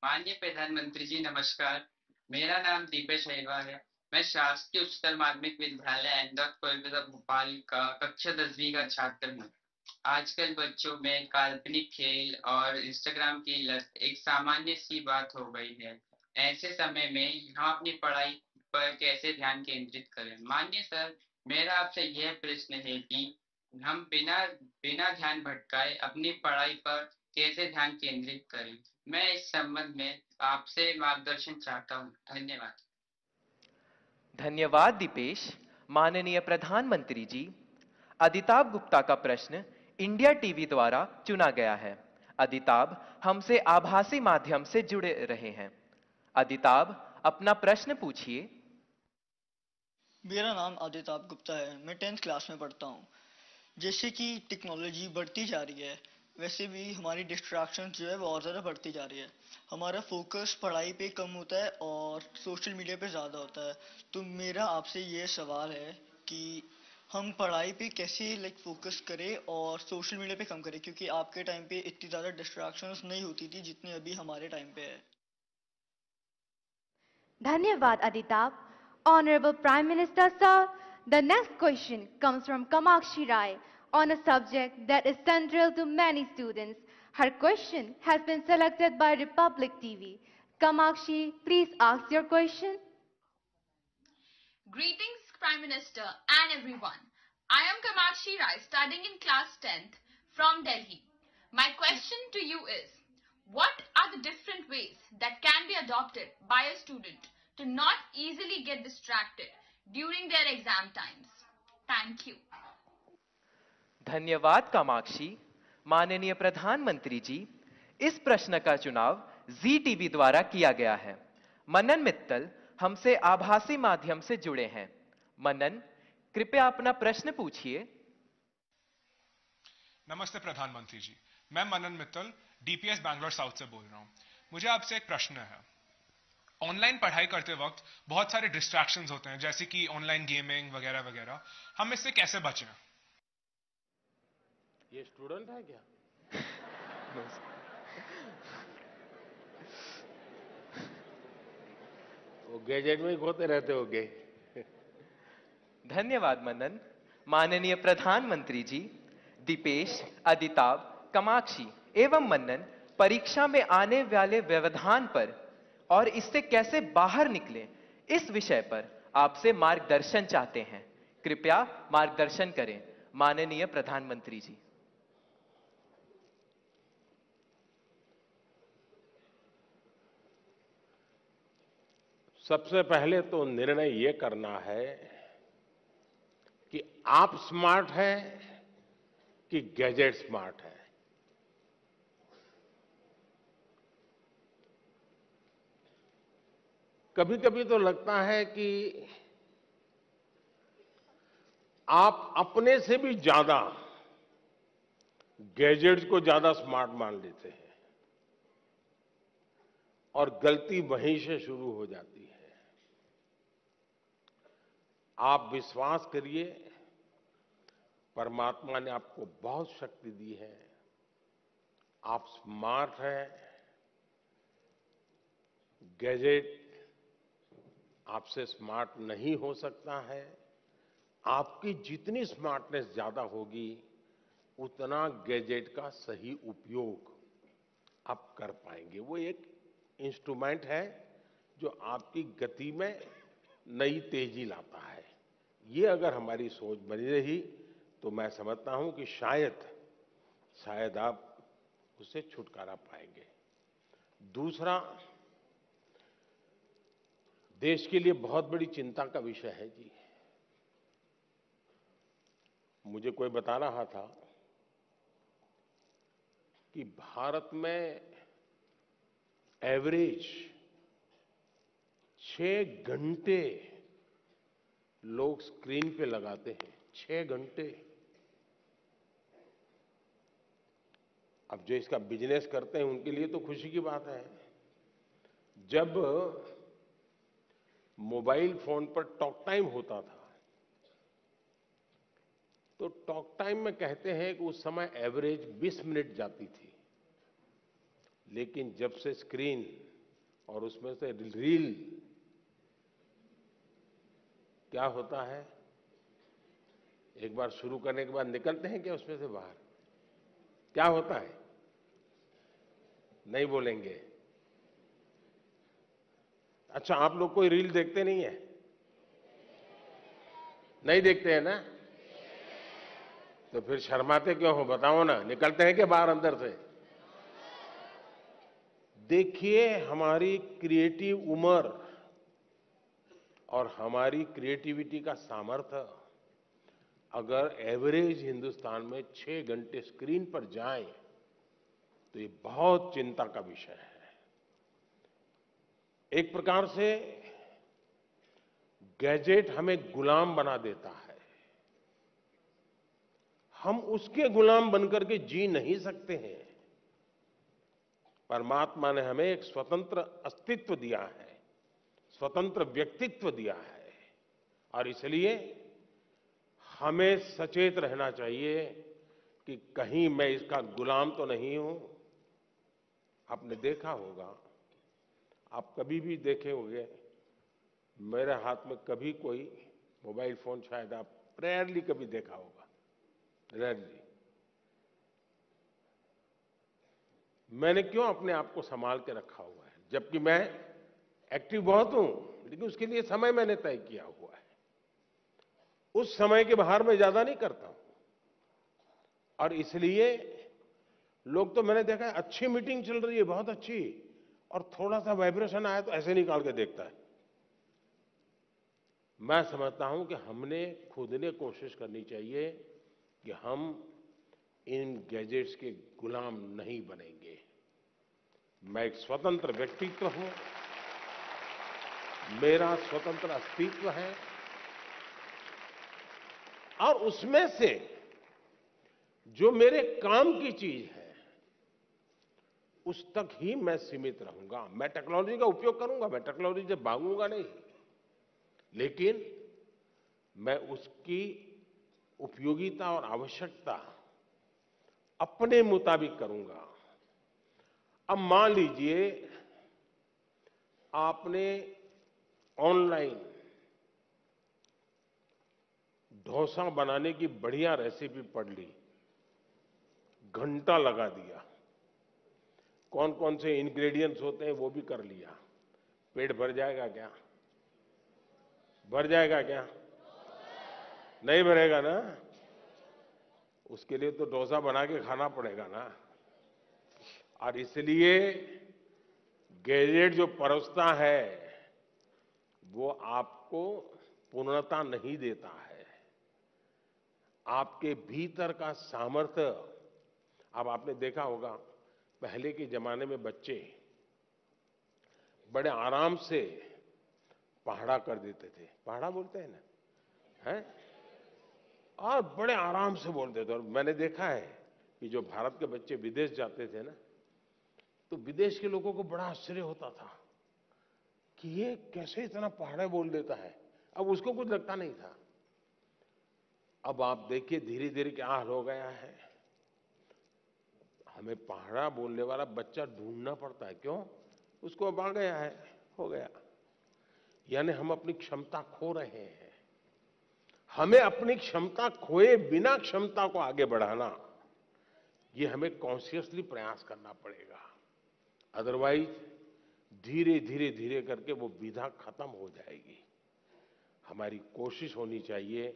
माननीय प्रधानमंत्री जी नमस्कार। मेरा नाम दीपेश अहिरवार है। मैं शासकीय उच्चतर माध्यमिक विद्यालय इंदौर कोलकाता भोपाल का कक्षा 10वीं का छात्र हूँ। आजकल बच्चों में काल्पनिक खेल और इंस्टाग्राम की लत एक सामान्य सी बात हो गई है। ऐसे समय में हम अपनी पढ़ाई पर कैसे ध्यान केंद्रित करें? माननीय सर, मेरा आपसे यह प्रश्न है कि हम बिना बिना ध्यान भटकाए अपनी पढ़ाई पर कैसे ध्यान केंद्रित करें? मैं इस संबंध में आपसे मार्गदर्शन चाहता हूँ। धन्यवाद। धन्यवाद दीपेश। माननीय प्रधानमंत्री जी, अदिताभ गुप्ता का प्रश्न इंडिया टीवी द्वारा चुना गया है। अदिताभ हमसे आभासी माध्यम से जुड़े रहे हैं। अदिताभ, अपना प्रश्न पूछिए। मेरा नाम आदिताभ गुप्ता है। मैं 10th क्लास में पढ़ता हूँ। जैसे कि टेक्नोलॉजी बढ़ती जा रही है, वैसे भी हमारी डिस्ट्रैक्शन जो है वो और ज़्यादा बढ़ती जा रही है। हमारा फोकस पढ़ाई पे कम होता है और सोशल मीडिया पे ज़्यादा होता है। तो मेरा आपसे ये सवाल है कि हम पढ़ाई पे कैसे फोकस करें और सोशल मीडिया पे कम करें, क्योंकि आपके टाइम पे इतनी ज़्यादा डिस्ट्रैक्शंस नहीं होती थी जितनी अभी हमारे टाइम पे है। Dhanyavad Aditab. Honorable Prime Minister Sir, the next question comes from Kamakshi Rai on a subject that is central to many students. Her question has been selected by Republic TV. Kamakshi, please ask your question. Greetings, Prime Minister and everyone. I am Kamakshi Rai, studying in class 10th from Delhi. My question to you is, what are the different ways that can be adopted by a student to not easily get distracted during their exam times? Thank you. धन्यवाद कामाक्षी। माननीय प्रधानमंत्री जी, इस प्रश्न का चुनाव जी TV द्वारा किया गया है। मनन मित्तल हमसे आभासी माध्यम से जुड़े हैं। मनन, कृपया अपना प्रश्न पूछिए। नमस्ते प्रधानमंत्री जी, मैं मनन मित्तल डीपीएस बैंगलोर साउथ से बोल रहा हूं। मुझे आपसे एक प्रश्न है। ऑनलाइन पढ़ाई करते वक्त बहुत सारे डिस्ट्रैक्शंस होते हैं, जैसे कि ऑनलाइन गेमिंग वगैरह वगैरह। हम इससे कैसे बचें? ये स्टूडेंट है क्या? वो गैजेट में ही खोते रहते होगे। धन्यवाद मनन। माननीय प्रधानमंत्री जी, दीपेश, अदिताभ, कामाक्षी एवं मनन परीक्षा में आने वाले व्यवधान पर और इससे कैसे बाहर निकलें, इस विषय पर आपसे मार्गदर्शन चाहते हैं। कृपया मार्गदर्शन करें, माननीय प्रधानमंत्री जी। सबसे पहले तो निर्णय ये करना है कि आप स्मार्ट हैं कि गैजेट स्मार्ट है। कभी कभी तो लगता है कि आप अपने से भी ज्यादा गैजेट्स को ज्यादा स्मार्ट मान लेते हैं और गलती वहीं से शुरू हो जाती है। आप विश्वास करिए, परमात्मा ने आपको बहुत शक्ति दी है। आप स्मार्ट हैं। गैजेट आपसे स्मार्ट नहीं हो सकता है। आपकी जितनी स्मार्टनेस ज्यादा होगी, उतना गैजेट का सही उपयोग आप कर पाएंगे। वो एक इंस्ट्रूमेंट है जो आपकी गति में नई तेजी लाता है। ये अगर हमारी सोच बनी रही तो मैं समझता हूं कि शायद आप उससे छुटकारा पाएंगे। दूसरा, देश के लिए बहुत बड़ी चिंता का विषय है जी। मुझे कोई बता रहा था कि भारत में एवरेज 6 घंटे लोग स्क्रीन पे लगाते हैं। 6 घंटे। अब जो इसका बिजनेस करते हैं उनके लिए तो खुशी की बात है। जब मोबाइल फोन पर टॉक टाइम होता था तो टॉक टाइम में कहते हैं कि उस समय एवरेज 20 मिनट जाती थी। लेकिन जब से स्क्रीन और उसमें से रील क्या होता है, एक बार शुरू करने के बाद निकलते हैं क्या उसमें से बाहर? क्या होता है? नहीं बोलेंगे। अच्छा, आप लोग कोई रील देखते नहीं है? नहीं देखते हैं ना? तो फिर शर्माते क्यों हो, बताओ ना, निकलते हैं क्या बाहर अंदर से? देखिए, हमारी क्रिएटिव उम्र और हमारी क्रिएटिविटी का सामर्थ्य अगर एवरेज हिंदुस्तान में 6 घंटे स्क्रीन पर जाए तो ये बहुत चिंता का विषय है। एक प्रकार से गैजेट हमें गुलाम बना देता है। हम उसके गुलाम बनकर के जी नहीं सकते हैं। परमात्मा ने हमें एक स्वतंत्र अस्तित्व दिया है, स्वतंत्र व्यक्तित्व दिया है, और इसलिए हमें सचेत रहना चाहिए कि कहीं मैं इसका गुलाम तो नहीं हूं। आपने देखा होगा, आप कभी भी देखे होंगे, मेरे हाथ में कभी कोई मोबाइल फोन शायद आप रेयरली कभी देखा होगा, रेयरली। मैंने क्यों अपने आप को संभाल के रखा हुआ है, जबकि मैं एक्टिव बहुत हूं, लेकिन उसके लिए समय मैंने तय किया हुआ है। उस समय के बाहर मैं ज्यादा नहीं करता हूं, और इसलिए लोग तो मैंने देखा है, अच्छी मीटिंग चल रही है, बहुत अच्छी, और थोड़ा सा वाइब्रेशन आया तो ऐसे निकाल के देखता है। मैं समझता हूं कि हमने खुद ने कोशिश करनी चाहिए कि हम इन गैजेट्स के गुलाम नहीं बनेंगे। मैं एक स्वतंत्र व्यक्तित्व हूं, मेरा स्वतंत्र अस्तित्व है, और उसमें से जो मेरे काम की चीज है उस तक ही मैं सीमित रहूंगा। मैं टेक्नोलॉजी का उपयोग करूंगा, मैं टेक्नोलॉजी से भागूंगा नहीं, लेकिन मैं उसकी उपयोगिता और आवश्यकता अपने मुताबिक करूंगा। अब मान लीजिए आपने ऑनलाइन डोसा बनाने की बढ़िया रेसिपी पढ़ ली, घंटा लगा दिया, कौन कौन से इंग्रेडिएंट्स होते हैं वो भी कर लिया, पेट भर जाएगा क्या? भर जाएगा क्या? नहीं भरेगा ना? उसके लिए तो डोसा बना के खाना पड़ेगा ना। और इसलिए गैजेट जो परोसता है वो आपको पूर्णता नहीं देता है। आपके भीतर का सामर्थ्य, अब आपने देखा होगा पहले के जमाने में बच्चे बड़े आराम से पहाड़ा कर देते थे, पहाड़ा बोलते हैं ना, हैं? और बड़े आराम से बोलते थे। और मैंने देखा है कि जो भारत के बच्चे विदेश जाते थे ना, तो विदेश के लोगों को बड़ा आश्चर्य होता था कि ये कैसे इतना पहाड़ा बोल देता है। अब उसको कुछ लगता नहीं था। अब आप देखिए धीरे धीरे क्या हाल हो गया है, हमें पहाड़ा बोलने वाला बच्चा ढूंढना पड़ता है। क्यों? उसको अब आ गया है, हो गया। यानी हम अपनी क्षमता खो रहे हैं। हमें अपनी क्षमता खोए बिना क्षमता को आगे बढ़ाना, ये हमें कॉन्शियसली प्रयास करना पड़ेगा। अदरवाइज धीरे धीरे धीरे करके वो विधा खत्म हो जाएगी। हमारी कोशिश होनी चाहिए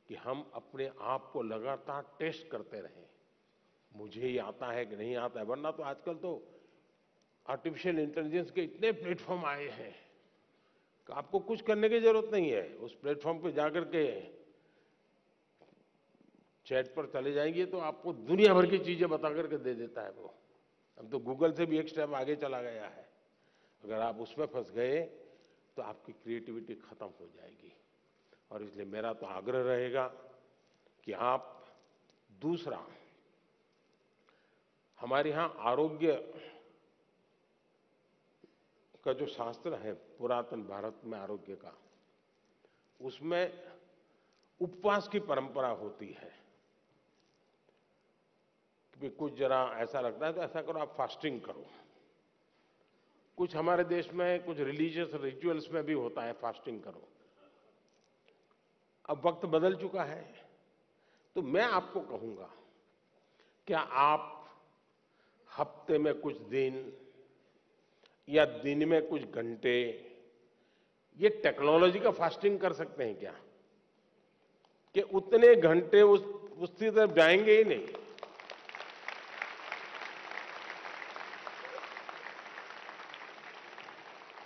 कि हम अपने आप को लगातार टेस्ट करते रहें, मुझे ये आता है कि नहीं आता है। वरना तो आजकल तो आर्टिफिशियल इंटेलिजेंस के इतने प्लेटफॉर्म आए हैं कि आपको कुछ करने की जरूरत नहीं है। उस प्लेटफॉर्म पे जाकर के चैट पर चले जाएंगे तो आपको दुनिया भर की चीजें बता करके दे देता है वो। अब तो गूगल से भी एक स्टेप आगे चला गया है। अगर आप उसमें फंस गए तो आपकी क्रिएटिविटी खत्म हो जाएगी। और इसलिए मेरा तो आग्रह रहेगा कि आप, दूसरा, हमारे यहां आरोग्य का जो शास्त्र है पुरातन भारत में आरोग्य का, उसमें उपवास की परंपरा होती है कि कुछ जरा ऐसा लगता है तो ऐसा करो, आप फास्टिंग करो। कुछ हमारे देश में कुछ रिलीजियस रिचुअल्स में भी होता है फास्टिंग करो। अब वक्त बदल चुका है, तो मैं आपको कहूंगा, क्या आप हफ्ते में कुछ दिन या दिन में कुछ घंटे ये टेक्नोलॉजी का फास्टिंग कर सकते हैं क्या? कि उतने घंटे उसकी तरफ जाएंगे ही नहीं।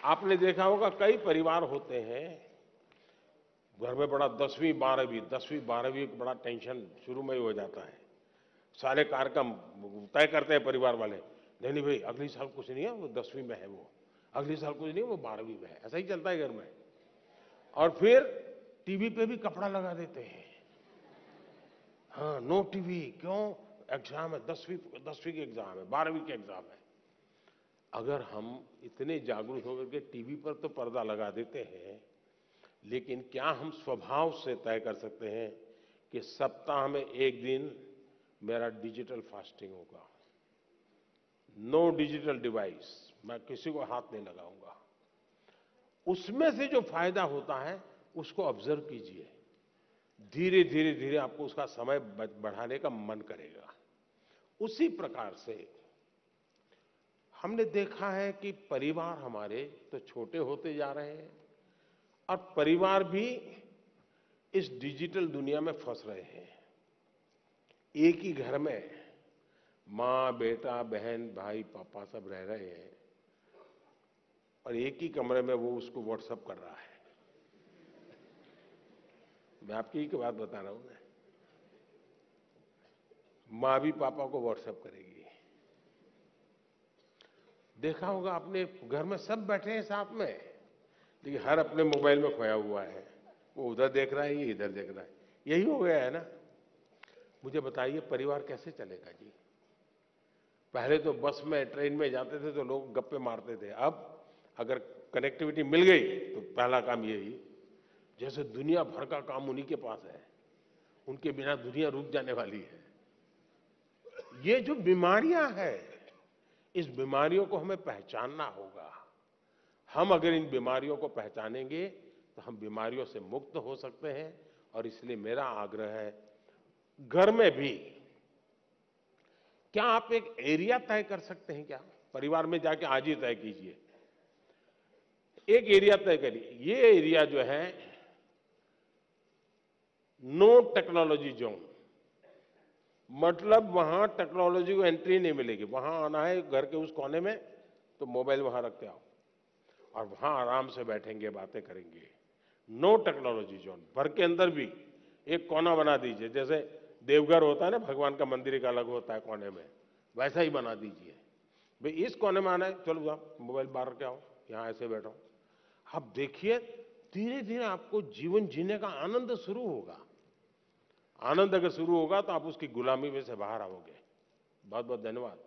आपने देखा होगा कई परिवार होते हैं, घर में बड़ा 10वीं 12वीं बड़ा टेंशन शुरू में ही हो जाता है। सारे कार्यक्रम तय करते हैं परिवार वाले, नहीं भाई अगली साल कुछ नहीं है, वो 10वीं में है, वो अगली साल कुछ नहीं है, वो 12वीं में है। ऐसा ही चलता है घर में। और फिर टीवी पे भी कपड़ा लगा देते हैं, हाँ नो टीवी, क्यों? एग्जाम है, 10वीं के एग्जाम है, 12वीं के एग्जाम है। अगर हम इतने जागरूक होकर के टीवी पर तो पर्दा लगा देते हैं, लेकिन क्या हम स्वभाव से तय कर सकते हैं कि सप्ताह में एक दिन मेरा डिजिटल फास्टिंग होगा, नो डिजिटल डिवाइस, मैं किसी को हाथ नहीं लगाऊंगा। उसमें से जो फायदा होता है उसको ऑब्जर्व कीजिए, धीरे धीरे धीरे आपको उसका समय बढ़ाने का मन करेगा। उसी प्रकार से हमने देखा है कि परिवार हमारे तो छोटे होते जा रहे हैं और परिवार भी इस डिजिटल दुनिया में फंस रहे हैं। एक ही घर में माँ, बेटा, बहन, भाई, पापा सब रह रहे हैं और एक ही कमरे में वो उसको व्हाट्सएप कर रहा है। मैं आपकी ही बात बता रहा हूं ना। माँ भी पापा को व्हाट्सएप करेगी। देखा होगा आपने, घर में सब बैठे हैं साथ में, लेकिन हर अपने मोबाइल में खोया हुआ है। वो उधर देख रहा है, ये इधर देख रहा है। यही हो गया है ना। मुझे बताइए परिवार कैसे चलेगा जी? पहले तो बस में, ट्रेन में जाते थे तो लोग गप्पे मारते थे। अब अगर कनेक्टिविटी मिल गई तो पहला काम यही, जैसे दुनिया भर का काम उन्हीं के पास है, उनके बिना दुनिया रुक जाने वाली है। ये जो बीमारियां हैं, इस बीमारियों को हमें पहचानना होगा। हम अगर इन बीमारियों को पहचानेंगे तो हम बीमारियों से मुक्त हो सकते हैं। और इसलिए मेरा आग्रह है, घर में भी क्या आप एक एरिया तय कर सकते हैं क्या? परिवार में जाके आज ही तय कीजिए, एक एरिया तय करिए। ये एरिया जो है नो टेक्नोलॉजी जोन, मतलब वहां टेक्नोलॉजी को एंट्री नहीं मिलेगी। वहां आना है घर के उस कोने में तो मोबाइल वहां रखते आओ और वहां आराम से बैठेंगे, बातें करेंगे। No technology zone. घर के अंदर भी एक कोना बना दीजिए, जैसे देवघर होता है ना, भगवान का मंदिर एक अलग होता है कोने में, वैसा ही बना दीजिए। भाई इस कोने में आना है, चलो जाओ मोबाइल बाहर रख के आओ, यहां ऐसे बैठो। अब देखिए धीरे धीरे आपको जीवन जीने का आनंद शुरू होगा। आनंद अगर शुरू होगा तो आप उसकी गुलामी में से बाहर आओगे। बहुत बहुत धन्यवाद।